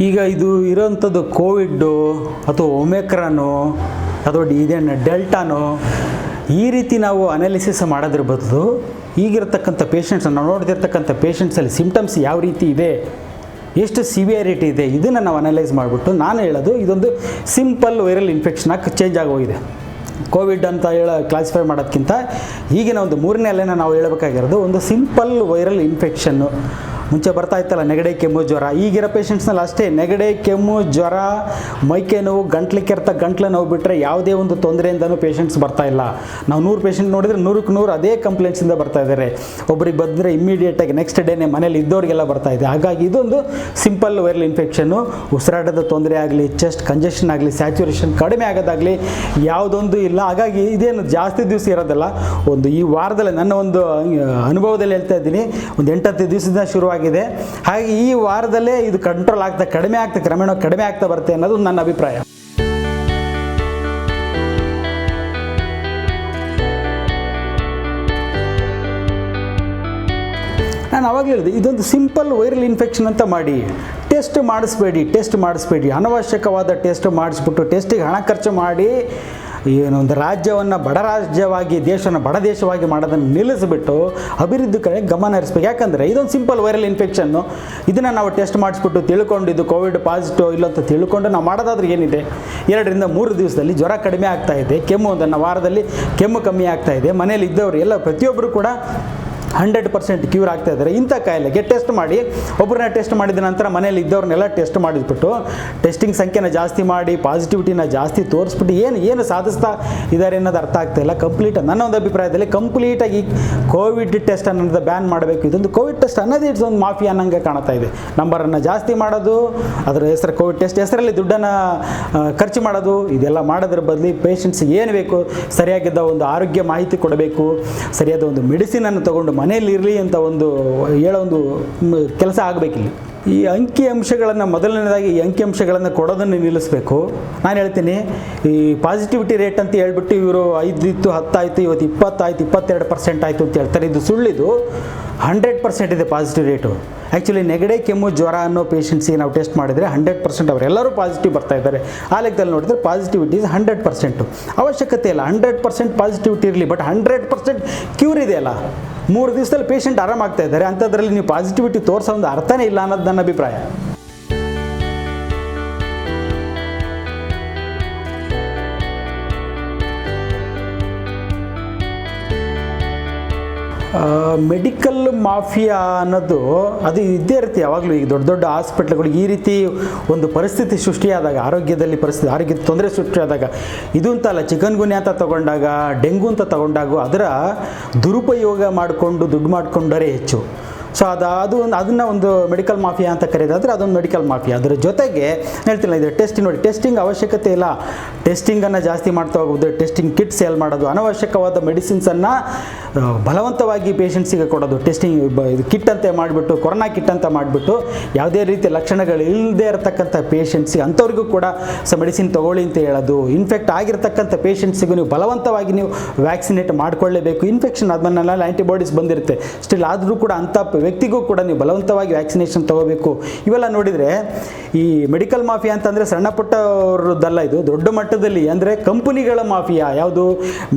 ಈಗ ಇದು ಇರೋಂಥದ್ದು ಕೋವಿಡ್ಡು ಅಥವಾ ಒಮೆಕ್ರಾನು ಅಥವಾ ಇದೇನು ಡೆಲ್ಟಾನೋ ಈ ರೀತಿ ನಾವು ಅನಾಲಿಸಿಸ್ ಮಾಡೋದ್ರ ಬದಲು ಈಗಿರ್ತಕ್ಕಂಥ ಪೇಷಂಟ್ಸ್ ನಾವು ನೋಡ್ತಿರ್ತಕ್ಕಂಥ ಪೇಷಂಟ್ಸಲ್ಲಿ ಸಿಮ್ಟಮ್ಸ್ ಯಾವ ರೀತಿ ಇದೆ, ಎಷ್ಟು ಸಿವಿಯಾರಿಟಿ ಇದೆ, ಇದನ್ನು ನಾವು ಅನಲೈಸ್ ಮಾಡಿಬಿಟ್ಟು ನಾನು ಹೇಳೋದು ಇದೊಂದು ಸಿಂಪಲ್ ವೈರಲ್ ಇನ್ಫೆಕ್ಷನಾಗಿ ಚೇಂಜ್ ಆಗೋಗಿದೆ. ಕೋವಿಡ್ ಅಂತ ಕ್ಲಾಸಿಫೈ ಮಾಡೋದಕ್ಕಿಂತ ಈಗಿನ ಒಂದು 3ನೇ ಅಲೆನ ನಾವು ಹೇಳಬೇಕಾಗಿರೋದು ಒಂದು ಸಿಂಪಲ್ ವೈರಲ್ ಇನ್ಫೆಕ್ಷನ್ನು. ಮುಂಚೆ ಬರ್ತಾ ಇತ್ತಲ್ಲ ನೆಗಡಿ ಕೆಮ್ಮು ಜ್ವರ, ಈಗಿರೋ ಪೇಷಂಟ್ಸ್ನಲ್ಲಿ ಅಷ್ಟೇ ನೆಗಡಿ ಕೆಮ್ಮು ಜ್ವರ ಮೈಕೆ ನೋವು ಗಂಟ್ಲು ನೋವು ಬಿಟ್ಟರೆ ಯಾವುದೇ ಒಂದು ತೊಂದರೆಯಿಂದನೂ ಪೇಷಂಟ್ಸ್ ಬರ್ತಾ ಇಲ್ಲ. ನಾವು 100 ಪೇಷಂಟ್ ನೋಡಿದರೆ 100ಕ್ಕೆ 100 ಅದೇ ಕಂಪ್ಲೇಂಟ್ಸಿಂದ ಬರ್ತಾ ಇದ್ದಾರೆ. ಒಬ್ರಿಗೆ ಬಂದರೆ ಇಮ್ಮಿಡಿಯೇಟಾಗಿ ನೆಕ್ಸ್ಟ್ ಡೇನೇ ಮನೇಲಿ ಇದ್ದವ್ರಿಗೆಲ್ಲ ಬರ್ತಾ ಇದೆ. ಹಾಗಾಗಿ ಇದೊಂದು ಸಿಂಪಲ್ ವೈರಲ್ ಇನ್ಫೆಕ್ಷನ್ನು. ಉಸಿರಾಟದ ತೊಂದರೆ ಆಗಲಿ, ಚೆಸ್ಟ್ ಕಂಜೆಷನ್ ಆಗಲಿ, ಸ್ಯಾಚುರೇಷನ್ ಕಡಿಮೆ ಆಗೋದಾಗಲಿ ಯಾವುದೊಂದು ಇಲ್ಲ. ಹಾಗಾಗಿ ಇದೇನು ಜಾಸ್ತಿ ದಿವಸ ಇರೋದಲ್ಲ, ಒಂದು ಈ ವಾರದಲ್ಲಿ ನನ್ನ ಒಂದು ಅನುಭವದಲ್ಲಿ ಹೇಳ್ತಾ ಇದ್ದೀನಿ, ಒಂದು 8-10 ದಿವಸದಿಂದ ಶುರುವಾಗಿದೆ. ಹಾಗೆ ಈ ವಾರದಲ್ಲೇ ಇದು ಕಂಟ್ರೋಲ್ ಆಗ್ತಾ ಕ್ರಮೇಣ ಕಡಿಮೆ ಆಗ್ತಾ ಬರುತ್ತೆ ಅನ್ನೋದು ನನ್ನ ಅಭಿಪ್ರಾಯ. ನಾನು ಆವಾಗಲೇ ಹೇಳಿದೆ ಇದೊಂದು ಸಿಂಪಲ್ ವೈರಲ್ ಇನ್ಫೆಕ್ಷನ್ ಅಂತ ಮಾಡಿ ಟೆಸ್ಟ್ ಮಾಡಿಸ್ಬೇಡಿ. ಅನವಶ್ಯಕವಾದ ಟೆಸ್ಟ್ ಮಾಡಿಸ್ಬಿಟ್ಟು ಟೆಸ್ಟಿಗೆ ಹಣ ಖರ್ಚು ಮಾಡಿ ಏನೊಂದು ರಾಜ್ಯವನ್ನು ಬಡ ರಾಜ್ಯವಾಗಿ ಬಡ ದೇಶವಾಗಿ ಮಾಡೋದನ್ನು ನಿಲ್ಲಿಸಿಬಿಟ್ಟು ಅಭಿವೃದ್ಧಿ ಕಡೆ ಗಮನ ಹರಿಸ್ಬೇಕು. ಯಾಕಂದರೆ ಇದೊಂದು ಸಿಂಪಲ್ ವೈರಲ್ ಇನ್ಫೆಕ್ಷನ್ನು, ಇದನ್ನು ನಾವು ಟೆಸ್ಟ್ ಮಾಡಿಸ್ಬಿಟ್ಟು ತಿಳ್ಕೊಂಡು ಇದು ಕೋವಿಡ್ ಪಾಸಿಟಿವ್ ಇಲ್ಲ ಅಂತ ತಿಳ್ಕೊಂಡು ನಾವು ಮಾಡೋದಾದ್ರೆ ಏನಿದೆ, 2-3 ದಿವಸದಲ್ಲಿ ಜ್ವರ ಕಡಿಮೆ ಆಗ್ತಾ ಇದೆ, ಕೆಮ್ಮು ಒಂದನ್ನು ವಾರದಲ್ಲಿ ಕೆಮ್ಮು ಕಮ್ಮಿ ಆಗ್ತಾ ಇದೆ, ಮನೇಲಿ ಇದ್ದವರು ಎಲ್ಲ ಪ್ರತಿಯೊಬ್ಬರು ಕೂಡ 100% ಕ್ಯೂರ್ ಆಗ್ತಾ ಇದ್ದಾರೆ. ಇಂಥ ಕಾಯಿಲೆಗೆ ಟೆಸ್ಟ್ ಮಾಡಿ, ಒಬ್ಬರನ್ನ ಟೆಸ್ಟ್ ಮಾಡಿದ ನಂತರ ಮನೇಲಿ ಇದ್ದವ್ರನ್ನೆಲ್ಲ ಟೆಸ್ಟ್ ಮಾಡಿಬಿಟ್ಟು ಟೆಸ್ಟಿಂಗ್ ಸಂಖ್ಯೆನ ಜಾಸ್ತಿ ಮಾಡಿ ಪಾಸಿಟಿವಿಟಿನ ಜಾಸ್ತಿ ತೋರಿಸ್ಬಿಟ್ಟು ಏನು ಸಾಧಿಸ್ತಾ ಇದ್ದಾರೆ ಅನ್ನೋದು ಅರ್ಥ ಆಗ್ತಾ ಇಲ್ಲ. ನನ್ನ ಒಂದು ಅಭಿಪ್ರಾಯದಲ್ಲಿ ಕಂಪ್ಲೀಟಾಗಿ ಕೋವಿಡ್ ಟೆಸ್ಟ್ ಅನ್ನೋದು ಬ್ಯಾನ್ ಮಾಡಬೇಕು. ಇದೊಂದು ಕೋವಿಡ್ ಟೆಸ್ಟ್ ಅನ್ನೋದು ಇದೊಂದು ಮಾಫಿಯಾ ಅನ್ನಂಗೆ ಕಾಣ್ತಾ ಇದೆ. ನಂಬರನ್ನು ಜಾಸ್ತಿ ಮಾಡೋದು, ಅದರ ಹೆಸರು ಕೋವಿಡ್ ಟೆಸ್ಟ್ ಹೆಸರಲ್ಲಿ ದುಡ್ಡನ್ನು ಖರ್ಚು ಮಾಡೋದು, ಇದೆಲ್ಲ ಮಾಡೋದ್ರ ಬದಲು ಪೇಷಂಟ್ಸ್ಗೆ ಏನು ಬೇಕು ಸರಿಯಾಗಿದ್ದ ಒಂದು ಆರೋಗ್ಯ ಮಾಹಿತಿ ಕೊಡಬೇಕು, ಸರಿಯಾದ ಒಂದು ಮೆಡಿಸಿನನ್ನು ತೊಗೊಂಡು ಮನೆಯಲ್ಲಿರಲಿ ಅಂತ ಒಂದು ಹೇಳೋ ಒಂದು ಕೆಲಸ ಆಗಬೇಕಿಲ್ಲಿ. ಈ ಮೊದಲನೇದಾಗಿ ಈ ಅಂಕಿಅಂಶಗಳನ್ನು ಕೊಡೋದನ್ನು ನಿಲ್ಲಿಸಬೇಕು. ನಾನು ಹೇಳ್ತೀನಿ, ಈ ಪಾಸಿಟಿವಿಟಿ ರೇಟ್ ಅಂತ ಹೇಳ್ಬಿಟ್ಟು ಇವರು 5 ಇತ್ತು 10 ಆಯಿತು, ಇವತ್ತು 20 ಆಯಿತು, 22% ಆಯಿತು ಅಂತ ಹೇಳ್ತಾರೆ. ಇದು ಸುಳ್ಳಿದು. 100% ಇದೆ ಪಾಸಿಟಿವ್ ರೇಟು. ಆ್ಯಕ್ಚುಲಿ ನೆಗಡಿ ಕೆಮ್ಮು ಜ್ವರ ಅನ್ನೋ ಪೇಷಂಟ್ಸಿಗೆ ನಾವು ಟೆಸ್ಟ್ ಮಾಡಿದರೆ 100% ಅವರೆಲ್ಲರೂ ಪಾಸಿಟಿವ್ ಬರ್ತಾ ಇದ್ದಾರೆ. ಆ ಲೆಕ್ಕದಲ್ಲಿ ನೋಡಿದ್ರೆ ಪಾಸಿಟಿವಿಟಿ ಇಸ್ 100%. ಅವಶ್ಯಕತೆ ಇಲ್ಲ 100% ಪಾಸಿಟಿವಿಟಿ ಇರಲಿ, ಬಟ್ 100% ಕ್ಯೂರ್ ಇದೆಯಲ್ಲ, 3 ದಿವಸದಲ್ಲಿ ಪೇಷಂಟ್ ಆರಾಮಾಗ್ತಾ ಇದ್ದಾರೆ. ಅಂಥದ್ರಲ್ಲಿ ನೀವು ಪಾಸಿಟಿವಿಟಿ ತೋರಿಸೋ ಒಂದು ಅರ್ಥನೇ ಇಲ್ಲ ಅನ್ನೋದು ನನ್ನ ಅಭಿಪ್ರಾಯ. ಮೆಡಿಕಲ್ ಮಾಫಿಯಾ ಅನ್ನೋದು ಅದು ಇದ್ದೇ ಇರುತ್ತೆ ಯಾವಾಗಲೂ. ಈಗ ದೊಡ್ಡ ಹಾಸ್ಪಿಟ್ಲ್ಗಳು ಈ ರೀತಿ ಒಂದು ಪರಿಸ್ಥಿತಿ ಸೃಷ್ಟಿಯಾದಾಗ, ಆರೋಗ್ಯ ತೊಂದರೆ ಸೃಷ್ಟಿಯಾದಾಗ, ಇದು ಅಂತಲ್ಲ, ಚಿಕನ್ಗುನ್ಯಾ ಅಂತ ತಗೊಂಡಾಗ, ಡೆಂಗು ಅಂತ ತಗೊಂಡಾಗ ಅದರ ದುರುಪಯೋಗ ಮಾಡಿಕೊಂಡು ದುಡ್ಡು ಮಾಡಿಕೊಂಡರೆ ಹೆಚ್ಚು. ಸೊ ಅದನ್ನು ಒಂದು ಮೆಡಿಕಲ್ ಮಾಫಿಯಾ ಅಂತ ಕರೆಯೋದಾದರೆ ಅದೊಂದು ಮೆಡಿಕಲ್ ಮಾಫಿಯಾ. ಅದರ ಜೊತೆಗೆ ಹೇಳ್ತಿಲ್ಲ, ಇದು ಟೆಸ್ಟಿಂಗ್ ಅವಶ್ಯಕತೆ ಇಲ್ಲ, ಟೆಸ್ಟಿಂಗನ್ನು ಜಾಸ್ತಿ ಮಾಡ್ತಾ ಹೋಗೋದು, ಟೆಸ್ಟಿಂಗ್ ಕಿಟ್ ಸೇಲ್ ಮಾಡೋದು, ಅನವಶ್ಯಕವಾದ ಮೆಡಿಸಿನ್ಸನ್ನು ಬಲವಂತವಾಗಿ ಪೇಷಂಟ್ಸಿಗೆ ಕೊಡೋದು, ಇದು ಕಿಟ್ ಅಂತ ಮಾಡಿಬಿಟ್ಟು, ಕೊರೋನಾ ಕಿಟ್ ಅಂತ ಮಾಡಿಬಿಟ್ಟು ಯಾವುದೇ ರೀತಿಯ ಲಕ್ಷಣಗಳು ಇಲ್ಲದೆ ಇರತಕ್ಕಂಥ ಪೇಷಂಟ್ಸಿಗೆ ಅಂಥವ್ರಿಗೂ ಕೂಡ ಮೆಡಿಸಿನ್ ತೊಗೊಳ್ಳಿ ಅಂತ ಹೇಳೋದು. ಇನ್ಫೆಕ್ಟ್ ಆಗಿರ್ತಕ್ಕಂಥ ಪೇಷಂಟ್ಸಿಗೂ ನೀವು ಬಲವಂತವಾಗಿ ನೀವು ವ್ಯಾಕ್ಸಿನೇಟ್ ಮಾಡಿಕೊಳ್ಳೇಬೇಕು. ಇನ್ಫೆಕ್ಷನ್ ಆದ್ಮೇಲೆ ಆ್ಯಂಟಿಬಾಡೀಸ್ ಬಂದಿರುತ್ತೆ, ಸ್ಟಿಲ್ ಆದರೂ ಕೂಡ ಅಂಥ ವ್ಯಕ್ತಿಗೂ ಕೂಡ ನೀವು ಬಲವಂತವಾಗಿ ವ್ಯಾಕ್ಸಿನೇಷನ್ ತೊಗೋಬೇಕು. ಇವೆಲ್ಲ ನೋಡಿದರೆ ಈ ಮೆಡಿಕಲ್ ಮಾಫಿಯಾ ಅಂತಂದರೆ ಸಣ್ಣ ಪುಟ್ಟವ್ರದ್ದಲ್ಲ, ಇದು ದೊಡ್ಡ ಮಟ್ಟದಲ್ಲಿ ಅಂದರೆ ಕಂಪನಿಗಳ ಮಾಫಿಯಾ. ಯಾವುದು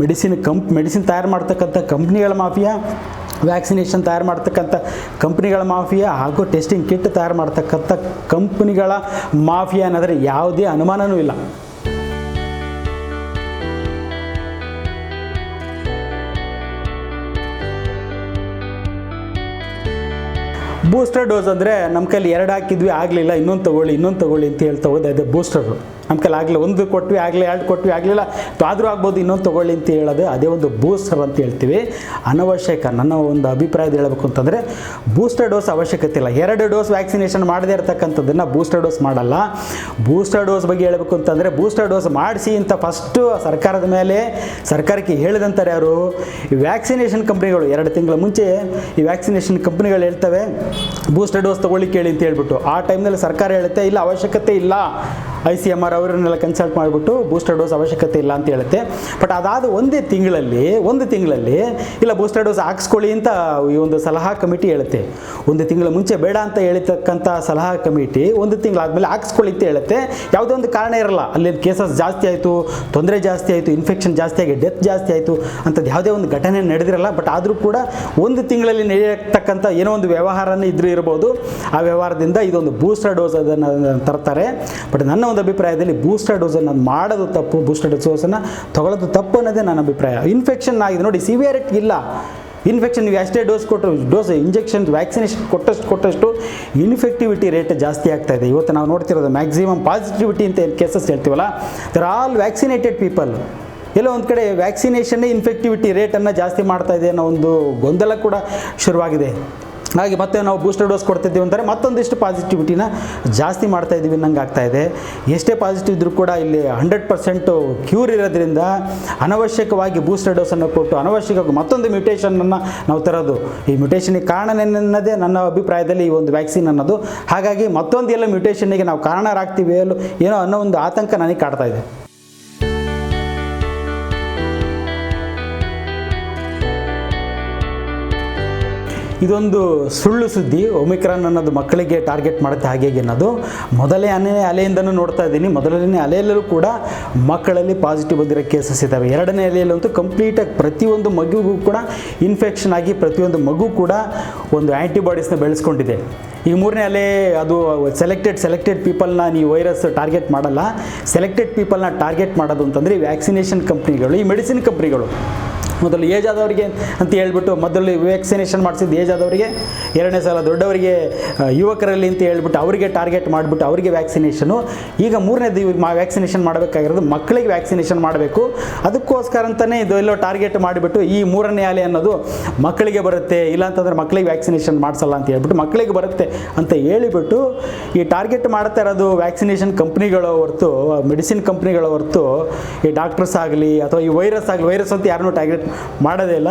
ಮೆಡಿಸಿನ್ ತಯಾರು ಮಾಡ್ತಕ್ಕಂಥ ಕಂಪ್ನಿಗಳ ಮಾಫಿಯಾ, ವ್ಯಾಕ್ಸಿನೇಷನ್ ತಯಾರು ಮಾಡ್ತಕ್ಕಂಥ ಕಂಪ್ನಿಗಳ ಮಾಫಿಯಾ, ಹಾಗೂ ಟೆಸ್ಟಿಂಗ್ ಕಿಟ್ ತಯಾರು ಮಾಡ್ತಕ್ಕಂಥ ಕಂಪ್ನಿಗಳ ಮಾಫಿಯಾ ಅನ್ನೋದ್ರೆ ಯಾವುದೇ ಅನುಮಾನವೂ ಇಲ್ಲ. ಬೂಸ್ಟರ್ ಡೋಸ್ ಅಂದರೆ ನಮ್ಮ ಕೈಲಿ 2 ಹಾಕಿದ್ವಿ ಆಗಲಿಲ್ಲ, ಇನ್ನೊಂದು ತೊಗೊಳ್ಳಿ ಅಂತ ಹೇಳ್ತಾ ಹೋದೆ. ಅದೇ ಬೂಸ್ಟರು. ನಮ್ಮ ಕೈಲಿ ಆಗಲಿಲ್ಲ, 1 ಕೊಟ್ವಿ ಆಗಲಿ, 2 ಕೊಟ್ವಿ ಆಗಲಿಲ್ಲ, ಆದರೂ ಆಗ್ಬೋದು, ಇನ್ನೊಂದು ತೊಗೊಳ್ಳಿ ಅಂತ ಹೇಳೋದು ಅದೇ ಒಂದು ಬೂಸ್ಟರ್ ಅಂತ ಹೇಳ್ತೀವಿ. ಅನವಶ್ಯಕ. ನನ್ನ ಒಂದು ಅಭಿಪ್ರಾಯದ ಹೇಳಬೇಕು ಅಂತಂದರೆ ಬೂಸ್ಟರ್ ಡೋಸ್ ಅವಶ್ಯಕತೆ ಇಲ್ಲ. 2 ಡೋಸ್ ವ್ಯಾಕ್ಸಿನೇಷನ್ ಮಾಡದೇ ಇರತಕ್ಕಂಥದ್ದನ್ನು ಬೂಸ್ಟರ್ ಡೋಸ್ ಮಾಡಲ್ಲ. ಬೂಸ್ಟರ್ ಡೋಸ್ ಬಗ್ಗೆ ಹೇಳಬೇಕು ಅಂತಂದರೆ ಬೂಸ್ಟರ್ ಡೋಸ್ ಮಾಡಿಸಿ ಅಂತ ಫಸ್ಟು ಸರ್ಕಾರಕ್ಕೆ ಹೇಳಿದಂತಾರೆ ಯಾರು? ಈ ವ್ಯಾಕ್ಸಿನೇಷನ್ ಕಂಪ್ನಿಗಳು. 2 ತಿಂಗಳ ಮುಂಚೆ ಈ ವ್ಯಾಕ್ಸಿನೇಷನ್ ಕಂಪ್ನಿಗಳು ಹೇಳ್ತವೆ ಬೂಸ್ಟರ್ ಡೋಸ್ ತೊಗೊಳ್ಳಿ ಕೇಳಿ ಅಂತ ಹೇಳ್ಬಿಟ್ಟು. ಆ ಟೈಮ್ನಲ್ಲಿ ಸರ್ಕಾರ ಹೇಳುತ್ತೆ ಇಲ್ಲ, ಅವಶ್ಯಕತೆ ಇಲ್ಲ, ICMR ಅವರನ್ನೆಲ್ಲ ಕನ್ಸಲ್ಟ್ ಮಾಡಿಬಿಟ್ಟು ಬೂಸ್ಟರ್ ಡೋಸ್ ಅವಶ್ಯಕತೆ ಇಲ್ಲ ಅಂತ ಹೇಳುತ್ತೆ. ಬಟ್ ಅದಾದ ಒಂದು ತಿಂಗಳಲ್ಲಿ ಇಲ್ಲ ಬೂಸ್ಟರ್ ಡೋಸ್ ಹಾಕ್ಸ್ಕೊಳ್ಳಿ ಅಂತ ಈ ಒಂದು ಸಲಹಾ ಕಮಿಟಿ ಹೇಳುತ್ತೆ. ಒಂದು ತಿಂಗಳ ಮುಂಚೆ ಬೇಡ ಅಂತ ಹೇಳಿರ್ತಕ್ಕಂಥ ಸಲಹಾ ಕಮಿಟಿ ಒಂದು ತಿಂಗಳಾದಮೇಲೆ ಹಾಕ್ಸ್ಕೊಳ್ಳಿ ಅಂತ ಹೇಳುತ್ತೆ. ಯಾವುದೇ ಒಂದು ಕಾರಣ ಇರಲ್ಲ, ಅಲ್ಲಿ ಕೇಸಸ್ ಜಾಸ್ತಿ ಆಯಿತು, ತೊಂದರೆ ಜಾಸ್ತಿ ಆಯಿತು, ಇನ್ಫೆಕ್ಷನ್ ಜಾಸ್ತಿ ಆಗಿ ಡೆತ್ ಜಾಸ್ತಿ ಆಯಿತು ಅಂಥದ್ದು ಯಾವುದೇ ಒಂದು ಘಟನೆ ನಡೆದಿರಲ್ಲ. ಬಟ್ ಆದರೂ ಕೂಡ ಒಂದು ತಿಂಗಳಲ್ಲಿ ನಡೆಯತಕ್ಕಂಥ ಏನೋ ಒಂದು ವ್ಯವಹಾರನೇ ಇರ್ಬೋದು. ಆ ವ್ಯವಹಾರದಿಂದ ಇದೊಂದು ಬೂಸ್ಟರ್ ಡೋಸ್ ಅದನ್ನು ತರ್ತಾರೆ. ಬಟ್ ನನ್ನ ಒಂದು ಅಭಿಪ್ರಾಯದಲ್ಲಿ ಬೂಸ್ಟರ್ ಡೋಸನ್ನು ಮಾಡೋದು ತಪ್ಪು, ಬೂಸ್ಟರ್ ಡೋಸನ್ನು ತಗೊಳ್ಳೋದು ತಪ್ಪು ಅನ್ನೋದೇ ನನ್ನ ಅಭಿಪ್ರಾಯ. ಇನ್ಫೆಕ್ಷನ್ ಆಗಿದೆ ನೋಡಿ, ಸಿವಿಯರಿಟಿ ಇಲ್ಲ. ಇನ್ಫೆಕ್ಷನ್ ನೀವು ಎಷ್ಟೇ ಡೋಸ್ ಇಂಜೆಕ್ಷನ್ ವ್ಯಾಕ್ಸಿನೇಷನ್ ಕೊಟ್ಟಷ್ಟು ಇನ್ಫೆಕ್ಟಿವಿಟಿ ರೇಟ್ ಜಾಸ್ತಿ ಆಗ್ತಾ ಇದೆ. ಇವತ್ತು ನಾವು ನೋಡ್ತಿರೋದು ಮ್ಯಾಕ್ಸಿಮಮ್ ಪಾಸಿಟಿವಿಟಿ ಅಂತ ಕೇಸಸ್ ಹೇಳ್ತೀವಲ್ಲ, ದರ್ ಆಲ್ ವ್ಯಾಕ್ಸಿನೇಟೆಡ್ ಪೀಪಲ್. ಎಲ್ಲೋ ಒಂದು ಕಡೆ ವ್ಯಾಕ್ಸಿನೇಷನ್ನೇ ಇನ್ಫೆಕ್ಟಿವಿಟಿ ರೇಟನ್ನು ಜಾಸ್ತಿ ಮಾಡ್ತಾ ಇದೆ ಅನ್ನೋ ಒಂದು ಗೊಂದಲ ಕೂಡ ಶುರುವಾಗಿದೆ. ಹಾಗೆ ಮತ್ತೆ ನಾವು ಬೂಸ್ಟರ್ ಡೋಸ್ ಕೊಡ್ತಿದ್ದೀವಿ ಅಂತಾರೆ ಮತ್ತೊಂದಿಷ್ಟು ಪಾಸಿಟಿವಿಟಿನ ಜಾಸ್ತಿ ಮಾಡ್ತಾ ಇದ್ದೀವಿ ಅನ್ನಂಗೆ ಆಗ್ತಾ ಇದೆ. ಎಷ್ಟೇ ಪಾಸಿಟಿವ್ ಇದ್ದರೂ ಕೂಡ ಇಲ್ಲಿ 100% ಕ್ಯೂರ್ ಇರೋದ್ರಿಂದ ಅನವಶ್ಯಕವಾಗಿ ಬೂಸ್ಟರ್ ಡೋಸನ್ನು ಕೊಟ್ಟು ಅನವಶ್ಯಕವಾಗಿ ಮತ್ತೊಂದು ಮ್ಯೂಟೇಷನನ್ನು ನಾವು ತರೋದು, ಈ ಮ್ಯೂಟೇಷನಿಗೆ ಕಾರಣನೆನ್ನದೇ ನನ್ನ ಅಭಿಪ್ರಾಯದಲ್ಲಿ ಈ ಒಂದು ವ್ಯಾಕ್ಸಿನ್ ಅನ್ನೋದು. ಹಾಗಾಗಿ ಮತ್ತೊಂದು ಎಲ್ಲ ಮ್ಯೂಟೇಷನ್ನಿಗೆ ನಾವು ಕಾರಣರಾಗ್ತೀವಿ ಏನೋ ಅನ್ನೋ ಒಂದು ಆತಂಕ ನನಗೆ ಕಾಡ್ತಾ ಇದೆ. ಇದೊಂದು ಸುಳ್ಳು ಸುದ್ದಿ. ಒಮಿಕ್ರಾನ್ ಅನ್ನೋದು ಮಕ್ಕಳಿಗೆ ಟಾರ್ಗೆಟ್ ಮಾಡುತ್ತೆ ಹಾಗೆ ಅನ್ನೋದು ಮೊದಲನೇ ಅಲೆಯಿಂದನೂ ನೋಡ್ತಾ ಇದ್ದೀನಿ. ಮೊದಲನೇ ಅಲೆಯಲ್ಲೂ ಕೂಡ ಮಕ್ಕಳಲ್ಲಿ ಪಾಸಿಟಿವ್ ಬಂದಿರೋ ಕೇಸಸ್ ಇದ್ದಾವೆ. ಎರಡನೇ ಅಲೆಯಲ್ಲಂತೂ ಕಂಪ್ಲೀಟಾಗಿ ಪ್ರತಿಯೊಂದು ಮಗುವಿಗೂ ಕೂಡ ಇನ್ಫೆಕ್ಷನ್ ಆಗಿ ಪ್ರತಿಯೊಂದು ಮಗು ಕೂಡ ಒಂದು ಆ್ಯಂಟಿಬಾಡೀಸ್ನ ಬೆಳೆಸ್ಕೊಂಡಿದೆ. ಈಗ ಮೂರನೇ ಅಲೆ ಅದು ಸೆಲೆಕ್ಟೆಡ್ ಪೀಪಲ್ನ ನೀವು ವೈರಸ್ ಟಾರ್ಗೆಟ್ ಮಾಡಲ್ಲ. ಸೆಲೆಕ್ಟೆಡ್ ಪೀಪಲ್ನ ಟಾರ್ಗೆಟ್ ಮಾಡೋದು ಅಂತಂದರೆ ವ್ಯಾಕ್ಸಿನೇಷನ್ ಕಂಪ್ನಿಗಳು, ಈ ಮೆಡಿಸಿನ್ ಕಂಪ್ನಿಗಳು ಮೊದಲು ಏಜ್ ಆದವರಿಗೆ ಅಂತ ಹೇಳ್ಬಿಟ್ಟು ಮೊದಲು ವ್ಯಾಕ್ಸಿನೇಷನ್ ಮಾಡಿಸಿದ್ದು ಏಜ್ ಆದವರಿಗೆ, ಎರಡನೇ ಸಲ ದೊಡ್ಡವರಿಗೆ, ಯುವಕರಲ್ಲಿ ಅಂತ ಹೇಳ್ಬಿಟ್ಟು ಅವರಿಗೆ ಟಾರ್ಗೆಟ್ ಮಾಡಿಬಿಟ್ಟು ಅವರಿಗೆ ವ್ಯಾಕ್ಸಿನೇಷನು. ಈಗ ಮೂರನೇದು ವ್ಯಾಕ್ಸಿನೇಷನ್ ಮಾಡಬೇಕಾಗಿರೋದು ಮಕ್ಕಳಿಗೆ ವ್ಯಾಕ್ಸಿನೇಷನ್ ಮಾಡಬೇಕು. ಅದಕ್ಕೋಸ್ಕರ ಅಂತಲೇ ಇದು ಎಲ್ಲೋ ಟಾರ್ಗೆಟ್ ಮಾಡಿಬಿಟ್ಟು ಈ ಮೂರನೇ ಅಲೆ ಅನ್ನೋದು ಮಕ್ಕಳಿಗೆ ಬರುತ್ತೆ, ಇಲ್ಲಾಂತಂದರೆ ಮಕ್ಕಳಿಗೆ ವ್ಯಾಕ್ಸಿನೇಷನ್ ಮಾಡಿಸಲ್ಲ ಅಂತ ಹೇಳ್ಬಿಟ್ಟು ಮಕ್ಕಳಿಗೆ ಬರುತ್ತೆ ಅಂತ ಹೇಳಿಬಿಟ್ಟು ಈ ಟಾರ್ಗೆಟ್ ಮಾಡ್ತಾ ಇರೋದು ವ್ಯಾಕ್ಸಿನೇಷನ್ ಕಂಪ್ನಿಗಳ ಹೊರತು, ಮೆಡಿಸಿನ್ ಕಂಪ್ನಿಗಳ ಹೊರತು ಈ ಡಾಕ್ಟರ್ಸ್ ಆಗಲಿ ಅಥವಾ ಈ ವೈರಸ್ ಅಂತ ಯಾರನ್ನೂ ಟಾರ್ಗೆಟ್ ಮಾಡೋದೇ ಇಲ್ಲ.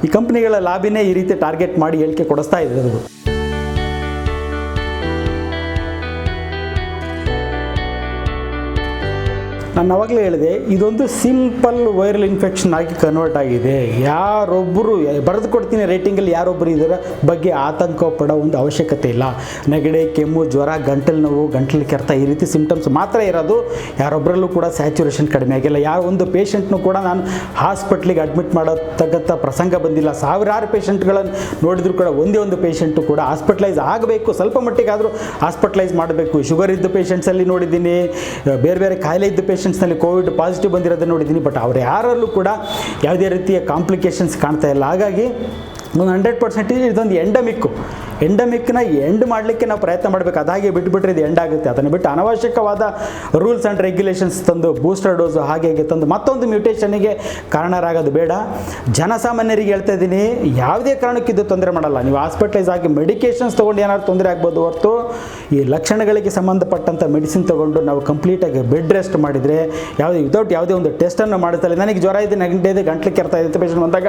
ಈ ಕಂಪ್ನಿಗಳ ಲಾಬಿನೇ ಈ ರೀತಿ ಟಾರ್ಗೆಟ್ ಮಾಡಿ ಹೇಳಿಕೆ ಕೊಡಿಸ್ತಾ ಇರೋದು. ನಾನು ಅವಾಗಲೇ ಹೇಳಿದೆ, ಇದೊಂದು ಸಿಂಪಲ್ ವೈರಲ್ ಇನ್ಫೆಕ್ಷನ್ ಆಗಿ ಕನ್ವರ್ಟ್ ಆಗಿದೆ. ಯಾರೊಬ್ಬರು ಬರೆದು ಕೊಡ್ತೀನಿ ರೇಟಿಂಗಲ್ಲಿ, ಯಾರೊಬ್ಬರು ಇದರ ಬಗ್ಗೆ ಆತಂಕ ಪಡೋ ಒಂದು ಅವಶ್ಯಕತೆ ಇಲ್ಲ. ನೆಗಡಿ, ಕೆಮ್ಮು, ಜ್ವರ, ಗಂಟಲು ನೋವು, ಗಂಟಲು ಕೆರೆತ ಈ ರೀತಿ ಸಿಂಪ್ಟಮ್ಸ್ ಮಾತ್ರ ಇರೋದು. ಯಾರೊಬ್ಬರಲ್ಲೂ ಕೂಡ ಸ್ಯಾಚುರೇಷನ್ ಕಡಿಮೆ ಆಗಿಲ್ಲ. ಯಾವ ಒಂದು ಪೇಷಂಟ್ನೂ ಕೂಡ ನಾನು ಹಾಸ್ಪಿಟ್ಲಿಗೆ ಅಡ್ಮಿಟ್ ಮಾಡೋತಕ್ಕಂಥ ಪ್ರಸಂಗ ಬಂದಿಲ್ಲ. ಸಾವಿರಾರು ಪೇಷಂಟ್ಗಳನ್ನು ನೋಡಿದ್ರು ಕೂಡ ಒಂದೇ ಒಂದು ಪೇಷಂಟು ಕೂಡ ಹಾಸ್ಪಿಟ್ಲೈಸ್ ಆಗಬೇಕು, ಸ್ವಲ್ಪ ಮಟ್ಟಿಗಾದರೂ ಹಾಸ್ಪಿಟ್ಲೈಸ್ ಮಾಡಬೇಕು. ಶುಗರ್ ಇದ್ದ ಪೇಷಂಟ್ಸಲ್ಲಿ ನೋಡಿದ್ದೀನಿ, ಬೇರೆ ಬೇರೆ ಕಾಯಿಲೆ ಇದ್ದ ಪೇಷಂಟ್ಸ್ನಲ್ಲಿ ಕೋವಿಡ್ ಪಾಸಿಟಿವ್ ಬಂದಿರೋದನ್ನು ನೋಡಿದ್ದೀನಿ. ಬಟ್ ಅವ್ರು ಯಾರಲ್ಲೂ ಕೂಡ ಯಾವುದೇ ರೀತಿಯ ಕಾಂಪ್ಲಿಕೇಶನ್ಸ್ ಕಾಣ್ತಾ ಇಲ್ಲ. ಹಾಗಾಗಿ ಒಂದು 100% ಇದೊಂದು ಎಂಡಮಿಕ್ನ ಎಂಡ್ ಮಾಡಲಿಕ್ಕೆ ನಾವು ಪ್ರಯತ್ನ ಮಾಡಬೇಕು. ಅದಾಗೆ ಬಿಟ್ಟುಬಿಟ್ರೆ ಇದು ಎಂಡ್ ಆಗುತ್ತೆ. ಅದನ್ನು ಬಿಟ್ಟು ಅನವಶ್ಯಕವಾದ ರೂಲ್ಸ್ ಆ್ಯಂಡ್ ರೆಗ್ಯುಲೇಷನ್ಸ್ ತಂದು ಬೂಸ್ಟರ್ ಡೋಸು ಹಾಗೆ ತಂದು ಮತ್ತೊಂದು ಮ್ಯೂಟೇಷನ್ನಿಗೆ ಕಾರಣರಾಗೋದು ಬೇಡ. ಜನಸಾಮಾನ್ಯರಿಗೆ ಹೇಳ್ತಾ ಇದ್ದೀನಿ, ಯಾವುದೇ ಕಾರಣಕ್ಕಿದ್ದು ತೊಂದರೆ ಮಾಡಲ್ಲ. ನೀವು ಹಾಸ್ಪಿಟಲೈಸ್ ಆಗಿ ಮೆಡಿಕೇಷನ್ಸ್ ತೊಗೊಂಡು ಏನಾದ್ರು ತೊಂದರೆ ಆಗ್ಬೋದು ಹೊರತು ಈ ಲಕ್ಷಣಗಳಿಗೆ ಸಂಬಂಧಪಟ್ಟಂಥ ಮೆಡಿಸಿನ್ ತೊಗೊಂಡು ನಾವು ಕಂಪ್ಲೀಟಾಗಿ ಬೆಡ್ ರೆಸ್ಟ್ ಮಾಡಿದರೆ ಯಾವುದೇ ಒಂದು ಟೆಸ್ಟನ್ನು ಮಾಡುತ್ತಲ್ಲ. ನನಗೆ ಜ್ವರ ಇದೆ, ನೆಗಡಿ ಇದೆ, ಗಂಟ್ಲು ಕೆರೆತ ಇದೆ ಪೇಷಂಟ್ ಬಂದಾಗ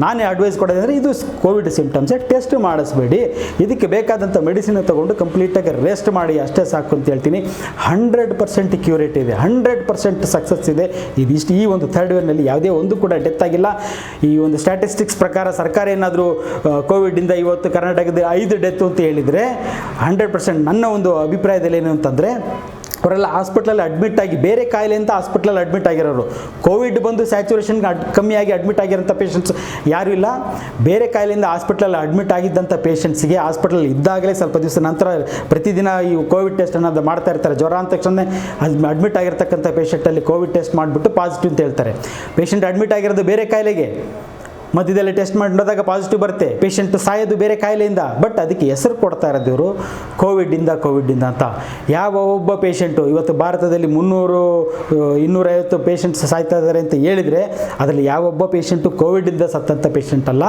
ನಾನೇ ಅಡ್ವೈಸ್ ಕೊಡೋದಂದರೆ ಇದು ಕೋವಿಡ್ ಸಿಂಪ್ಟಮ್ಸ್, ಟೆಸ್ಟ್ ಮಾಡಿಸ್ಬೇಡಿ, ಇದಕ್ಕೆ ಬೇಕಾದಂಥ ಮೆಡಿಸಿನ್ ತೊಗೊಂಡು ಕಂಪ್ಲೀಟಾಗಿ ರೆಸ್ಟ್ ಮಾಡಿ ಅಷ್ಟೇ ಸಾಕು ಅಂತ ಹೇಳ್ತೀನಿ. 100% ಕ್ಯೂರೇಟ್ ಇದೆ, 100% ಸಕ್ಸಸ್ ಇದೆ. ಇದಿಷ್ಟು ಈ ಒಂದು ಥರ್ಡ್ ವೇವ್ನಲ್ಲಿ ಯಾವುದೇ ಒಂದು ಕೂಡ ಡೆತ್ ಆಗಿಲ್ಲ. ಈ ಒಂದು ಸ್ಟ್ಯಾಟಿಸ್ಟಿಕ್ಸ್ ಪ್ರಕಾರ ಸರ್ಕಾರ ಏನಾದರೂ ಕೋವಿಡಿಂದ ಇವತ್ತು ಕರ್ನಾಟಕದ 5 ಡೆತ್ತು ಅಂತ ಹೇಳಿದರೆ 100% ನನ್ನ ಒಂದು ಅಭಿಪ್ರಾಯದಲ್ಲಿ ಏನು ಅಂತಂದರೆ ಅವರೆಲ್ಲ ಹಾಸ್ಪಿಟ್ಲಲ್ಲಿ ಅಡ್ಮಿಟ್ ಆಗಿ ಬೇರೆ ಕಾಯಿಲೆಯಿಂದ ಹಾಸ್ಪಿಟ್ಲಲ್ಲಿ ಅಡ್ಮಿಟ್ ಆಗಿರೋರು. ಕೋವಿಡ್ ಬಂದು ಸ್ಯಾಚುರೇಷನ್ಗೆ ಕಮ್ಮಿಯಾಗಿ ಅಡ್ಮಿಟ್ ಆಗಿರೋಂಥ ಪೇಷಂಟ್ಸ್ ಯಾರೂ ಇಲ್ಲ. ಬೇರೆ ಕಾಯಿಲೆಯಿಂದ ಹಾಸ್ಪಿಟ್ಲಲ್ಲಿ ಅಡ್ಮಿಟ್ ಆಗಿದ್ದಂಥ ಪೇಷಂಟ್ಸ್ಗೆ ಹಾಸ್ಪಿಟಲಲ್ಲಿ ಇದ್ದಾಗಲೇ ಸ್ವಲ್ಪ ದಿವಸ ನಂತರ ಪ್ರತಿದಿನ ಈ ಕೋವಿಡ್ ಟೆಸ್ಟ್ ಅನ್ನೋದು ಮಾಡ್ತಾ ಇರ್ತಾರೆ. ಜ್ವರ ಅಂದ ತಕ್ಷಣ ಅಡ್ಮಿಟ್ ಆಗಿರ್ತಕ್ಕಂಥ ಪೇಷಂಟಲ್ಲಿ ಕೋವಿಡ್ ಟೆಸ್ಟ್ ಮಾಡಿಬಿಟ್ಟು ಪಾಸಿಟಿವ್ ಅಂತ ಹೇಳ್ತಾರೆ. ಪೇಷಂಟ್ ಅಡ್ಮಿಟ್ ಆಗಿರೋದು ಬೇರೆ ಕಾಯಿಲೆಗೆ, ಮಧ್ಯದಲ್ಲಿ ಟೆಸ್ಟ್ ಮಾಡಿ ನೋಡಿದಾಗ ಪಾಸಿಟಿವ್ ಬರುತ್ತೆ, ಪೇಷಂಟ್ ಸಾಯೋದು ಬೇರೆ ಕಾಯಿಲೆಯಿಂದ. ಬಟ್ ಅದಕ್ಕೆ ಹೆಸರು ಕೊಡ್ತಾ ಇರೋದು ಇವರು ಕೋವಿಡ್ಡಿಂದ ಅಂತ. ಯಾವ ಒಬ್ಬ ಪೇಷಂಟು ಇವತ್ತು ಭಾರತದಲ್ಲಿ 300-250 ಪೇಷಂಟ್ಸ್ ಸಾಯ್ತಾ ಇದ್ದಾರೆ ಅಂತ ಹೇಳಿದರೆ ಅದರಲ್ಲಿ ಯಾವೊಬ್ಬ ಪೇಷಂಟು ಕೋವಿಡಿಂದ ಸತ್ತಂಥ ಪೇಷಂಟ್ ಅಲ್ಲ.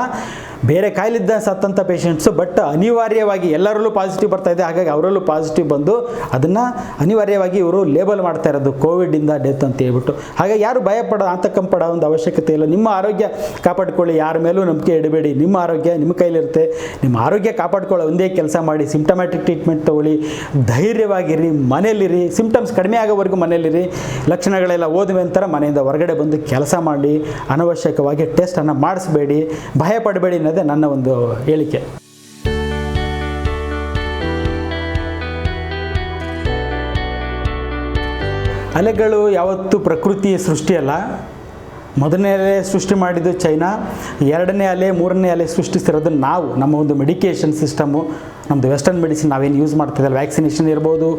ಬೇರೆ ಕಾಯಿಲಿದ್ದ ಸತ್ತಂಥ ಪೇಷಂಟ್ಸು, ಬಟ್ ಅನಿವಾರ್ಯವಾಗಿ ಎಲ್ಲರಲ್ಲೂ ಪಾಸಿಟಿವ್ ಬರ್ತಾ ಇದೆ, ಹಾಗಾಗಿ ಅವರಲ್ಲೂ ಪಾಸಿಟಿವ್ ಬಂದು ಅದನ್ನು ಅನಿವಾರ್ಯವಾಗಿ ಇವರು ಲೇಬಲ್ ಮಾಡ್ತಾ ಇರೋದು ಕೋವಿಡಿಂದ ಡೆತ್ ಅಂತ ಹೇಳ್ಬಿಟ್ಟು. ಹಾಗಾಗಿ ಯಾರು ಭಯಪಡೋ ಆತಂಕಪಡೋ ಒಂದು ಅವಶ್ಯಕತೆ ಇಲ್ಲ. ನಿಮ್ಮ ಆರೋಗ್ಯ ಕಾಪಾಡ್ಕೊಳ್ಳಿ, ಯಾರ ಮೇಲೂ ನಂಬಿಕೆ ಇಡಬೇಡಿ. ನಿಮ್ಮ ಆರೋಗ್ಯ ನಿಮ್ಮ ಕೈಲಿರುತ್ತೆ. ನಿಮ್ಮ ಆರೋಗ್ಯ ಕಾಪಾಡ್ಕೊಳ್ಳೋ ಒಂದೇ ಕೆಲಸ ಮಾಡಿ, ಸಿಂಪ್ಟಮ್ಯಾಟಿಕ್ ಟ್ರೀಟ್ಮೆಂಟ್ ತೊಗೊಳ್ಳಿ, ಧೈರ್ಯವಾಗಿರಿ, ಮನೇಲಿರಿ, ಸಿಂಪ್ಟಮ್ಸ್ ಕಡಿಮೆ ಆಗೋವರೆಗೂ ಮನೇಲಿರಿ, ಲಕ್ಷಣಗಳೆಲ್ಲ ಹೋದ್ಮೇಲೆ ನಂತರ ಮನೆಯಿಂದ ಹೊರಗಡೆ ಬಂದು ಕೆಲಸ ಮಾಡಿ, ಅನವಶ್ಯಕವಾಗಿ ಟೆಸ್ಟನ್ನು ಮಾಡಿಸ್ಬೇಡಿ, ಭಯ ಪಡಬೇಡಿ ಅನ್ನೋದೇ ನನ್ನ ಒಂದು ಹೇಳಿಕೆ. ಅಲೆಗಳು ಯಾವತ್ತೂ ಪ್ರಕೃತಿಯ ಸೃಷ್ಟಿಯಲ್ಲ. ಮೊದಲನೇ ಅಲೆ ಸೃಷ್ಟಿ ಮಾಡಿದ್ದು ಚೈನಾ, ಎರಡನೇ ಅಲೆ ಮೂರನೇ ಅಲೆ ಸೃಷ್ಟಿಸಿರೋದು ನಾವು. ನಮ್ಮ ಒಂದು ಮೆಡಿಕೇಷನ್ ಸಿಸ್ಟಮು, ನಮ್ಮದು ವೆಸ್ಟರ್ನ್ ಮೆಡಿಸಿನ್ ನಾವೇನು ಯೂಸ್ ಮಾಡ್ತಿದ್ದಲ್ಲ, ವ್ಯಾಕ್ಸಿನೇಷನ್ ಇರ್ಬೋದು,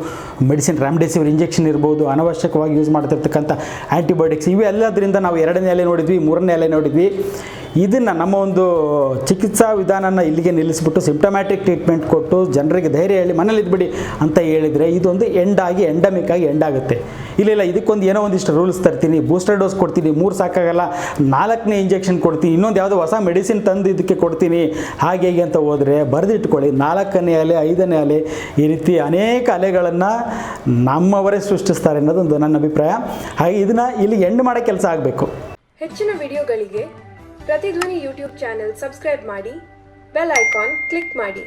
ಮೆಡಿಸಿನ್ ರೆಮ್ಡೆಸಿವಿರ್ ಇಂಜೆಕ್ಷನ್ ಇರ್ಬೋದು, ಅನವಶ್ಯಕವಾಗಿ ಯೂಸ್ ಮಾಡ್ತಿರ್ತಕ್ಕಂಥ ಆ್ಯಂಟಿಬಯೋಟಿಕ್ಸ್, ಇವೆಲ್ಲದರಿಂದ ನಾವು ಎರಡನೇ ಅಲೆ ನೋಡಿದ್ವಿ, ಮೂರನೇ ಅಲೆ ನೋಡಿದ್ವಿ. ಇದನ್ನು ನಮ್ಮ ಒಂದು ಚಿಕಿತ್ಸಾ ವಿಧಾನನ ಇಲ್ಲಿಗೆ ನಿಲ್ಲಿಸ್ಬಿಟ್ಟು ಸಿಂಪ್ಟಮ್ಯಾಟಿಕ್ ಟ್ರೀಟ್ಮೆಂಟ್ ಕೊಟ್ಟು ಜನರಿಗೆ ಧೈರ್ಯ ಹೇಳಿ ಮನೇಲಿ ಇದ್ಬಿಡಿ ಅಂತ ಹೇಳಿದರೆ ಇದೊಂದು ಎಂಡಾಗಿ ಎಂಡಮಿಕ್ ಆಗಿ ಎಂಡಾಗುತ್ತೆ. ಇಲ್ಲ ಇದಕ್ಕೊಂದು ಏನೋ ಒಂದಿಷ್ಟು ರೂಲ್ಸ್ ತರ್ತೀನಿ, ಬೂಸ್ಟರ್ ಡೋಸ್ ಕೊಡ್ತೀನಿ, 3 ಸಾಕಾಗಲ್ಲ, 4ನೇ ಇಂಜೆಕ್ಷನ್ ಕೊಡ್ತೀನಿ, ಇನ್ನೊಂದು ಯಾವುದೋ ಹೊಸ ಮೆಡಿಸಿನ್ ತಂದು ಇದಕ್ಕೆ ಕೊಡ್ತೀನಿ, ಹಾಗೆ ಅಂತ ಹೋದರೆ ಬರೆದಿಟ್ಕೊಳ್ಳಿ, 4ನೇ ಅಲೆ 5ನೇ ಅಲೆ ಈ ರೀತಿ ಅನೇಕ ಅಲೆಗಳನ್ನು ನಮ್ಮವರೇ ಸೃಷ್ಟಿಸ್ತಾರೆ ಅನ್ನೋದೊಂದು ನನ್ನ ಅಭಿಪ್ರಾಯ. ಹಾಗೆ ಇದನ್ನು ಇಲ್ಲಿ ಎಂಡ್ ಮಾಡೋ ಕೆಲಸ ಆಗಬೇಕು. ಹೆಚ್ಚಿನ ವಿಡಿಯೋಗಳಿಗೆ ಪ್ರತಿಧ್ವನಿ ಯೂಟ್ಯೂಬ್ ಚಾನೆಲ್ ಸಬ್ಸ್ಕ್ರೈಬ್ ಮಾಡಿ, ಬೆಲ್ ಐಕಾನ್ ಕ್ಲಿಕ್ ಮಾಡಿ.